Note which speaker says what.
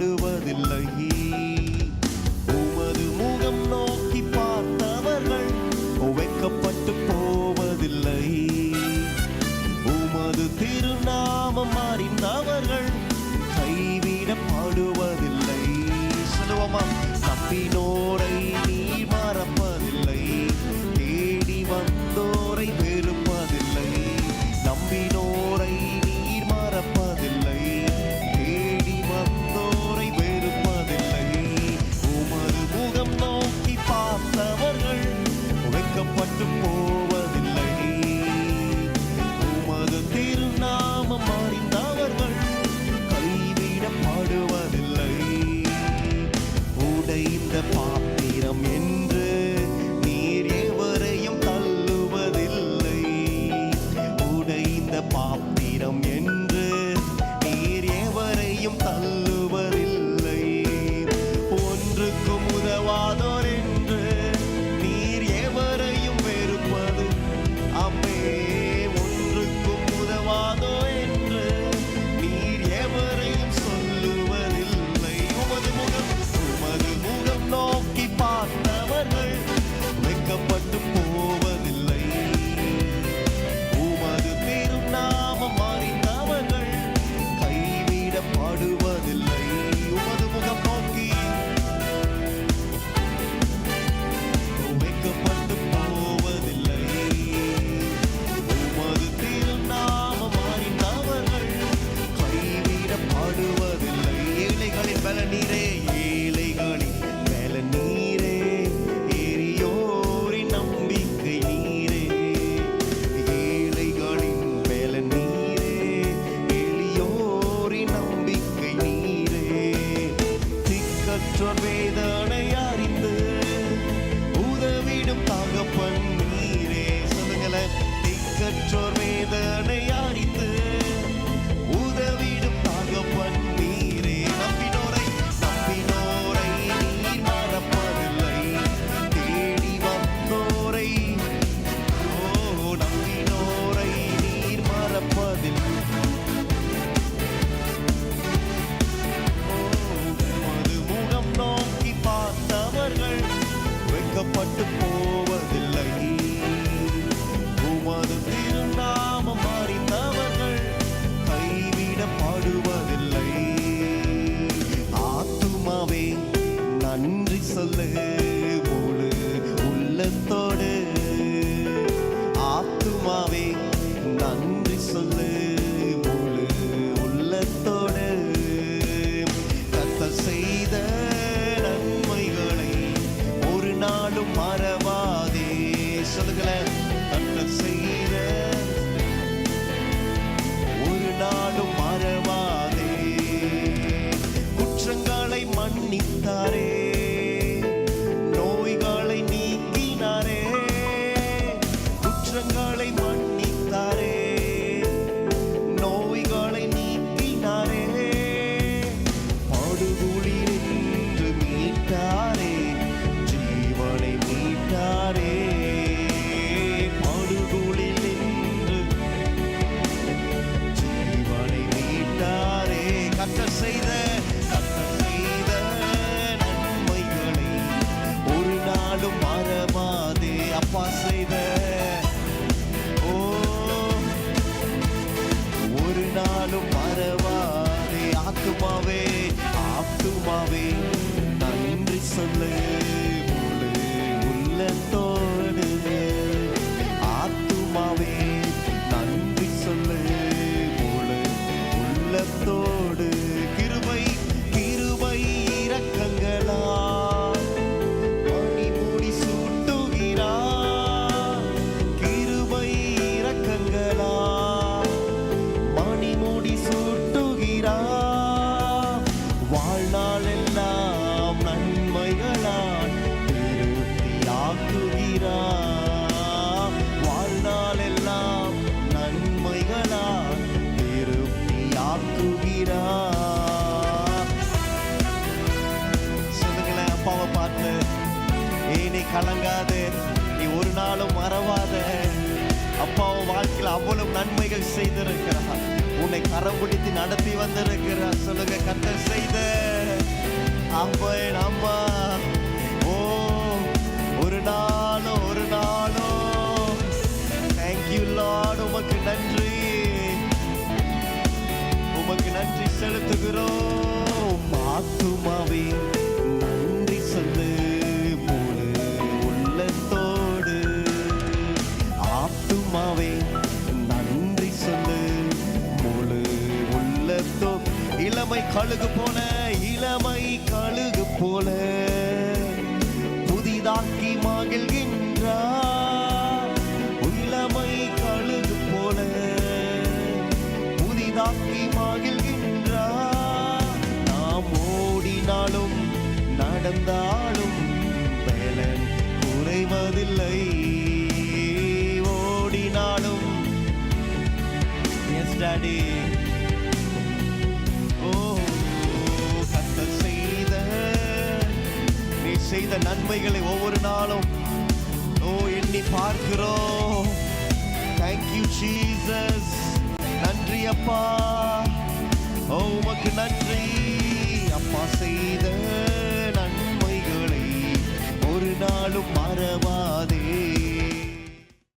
Speaker 1: பாடுவதில்லை. உமது முகம் நோக்கி பார்த்தவர்கள் வெட்கப்பட்டு போவதில்லை. உமது திருநாமம் அறிந்தவர்கள் கைவிடப்படுவதில்லை. சொல்லுவோமா? தப்பினோரை நீ மறப்பதில்லை, தேடி வந்தோரை வெறுப்பதில்லை. நம்பினோரை நீர் மறப்பதில்லை, தேடி வந்தோரை வெறுப்பதில்லை. உமது முகம் நோக்கி பார்த்தவர்கள் வெட்கப்பட்டு போவதில்லை. உமது திருநாமம் அறிந்தவர்கள் கைவிடப்படுவதில்லை. உடைந்த பாத்திரம் என்று நீர் எவரையும் தள்ளுவதில்லை. உடைந்த பாத்திரம் என்று நீர் எவரையும் தள்ளுவதில்லை. ஒன்றுக்கும் உதவாதோர் என்று நீர் எவரையும் வெறுப்பது அம்மே. ஒன்றுக்கும் உதவாதோ என்று நீர் எவரையும் சொல்லுவதில்லை. உமது முகம் நோக்கி பார்த்தவர்கள் வெட்கப்பட்டு போவதில்லை. உமது திருநாமம் அறிந்தவர்கள் கைவிடப்படுவதில்லை. உமது முகம் நோக்கி வெட்கப்பட்டு போவதில்லை. உமது திருநாமம் அறிந்தவர்கள் கைவிடப்படுவதில்லை. ஏழைகளின் பல நீரே, ஏழைகளின் பல நீரே, எரியோரின் நம்பிக்கை நீரே. ஏழைகளின் பல நீரே, எளியோரின் நம்பிக்கை நீரே. திக்கற்றோர் வேதனை அறிந்து உதவிடும் தகப்பன் நீரே. சொல்லுங்களேன். திக்கற்றோர் வேதனை அறிந்து உதவிடும் தகப்பன் நீரே. நம்பினோரை நீர் மறப்பதில்லை, தேடி வந்தோரை நம்பினோரை நீர் மறப்பதில்லை. உமது முகம் நோக்கி பார்த்தவர்கள் வெட்கப்பட்டு போவதில்லை. உமது திருநாமம் அறிந்தவர்கள் கைவிடப்படுவதில்லை. ஆத்துமாவே நன்றி சொல்லு முழு உள்ளத்தோடு. ஆத்துமாவே நன்றி சொல்லு முழு உள்ளத்தோடு. கர்த்தர் செய்த நன்மைகளை ஒரு நாளும் மறவாதே. சொல்லுங்களேன். கர்த்தர் செய்த ஒரு நாளும் மறவாதே. குற்றங்களை மன்னித்தாரே, நோய்களை நீக்கினாரே. குற்றங்களை மன்னித்தாரே, நோய்களை நீக்கினாரே. படுகுழில் நின்று மீட்டாரே, ஜீவனை மீட்டாரே. படுகுழில் நின்று ஜீவனை மீட்டாரே. கர்த்தர் செய்த நன்மைகளை ஒரு நாளும் மறவாதே. அப்பா செய்த ஒரு நாளும் மறவாதே. ஆத்துமாவே நன்றி சொல்லு முழு உள்ளத்தோடு. ஆத்துமாவே நன்றி சொல்லு முழு உள்ளத்தோடு. கிருபை இரக்கங்களா மணிமுடி சூட்டுகிறார். கிருபை இரக்கங்களா மணிமுடி சூட்டுகிறார். வாழ்நாள் எல்லாம் நன்மைகளால் திருப்தியாக்குகிறார். வாழ்நாள் எல்லாம் நன்மைகளால் திருப்தியாக்குகிறார். சொல்லுங்களேன். அப்பாவை பார்த்து, நீ கலங்காதே, நீ ஒரு நாளும் மறவாத. அப்பாவும் வாழ்க்கையில் அவ்வளவு நன்மைகள் செய்திருக்கிறார். உன்னை கரம் பிடித்து நடத்தி வந்திருக்கிறார். சொல்லுங்க. கர்த்தர் செய்த ஆமென். அம்மா ஓ ஒரு நாளும் தேங்க்யூ லார்ட். உமக்கு நன்றி, உமக்கு நன்றி செலுத்துகிறோம். ஆத்துமாவே நன்றி சொல்லு முழு உள்ளத்தோடு. ஆத்துமாவே நன்றி சொல்லு முழு உள்ளத்தோடு. இளமை கழுகு போல புதிதாக்கி மகிழ்கின்றார். இளமை கழுகு போல புதிதாக்கி மகிழ்கின்றார். நாம் ஓடினாலும் நடந்தாலும் பலன் குறைவதில்லை. ஓடினாலும் எஸ் டாடி. செய்த நன்மைகளை ஒவ்வொரு நாளும் எண்ணி பார்க்கிறோம். Thank you Jesus. நன்றி அப்பா, உமக்கு நன்றி அப்பா. செய்த நன்மைகளை ஒரு நாளும் மறவாதே.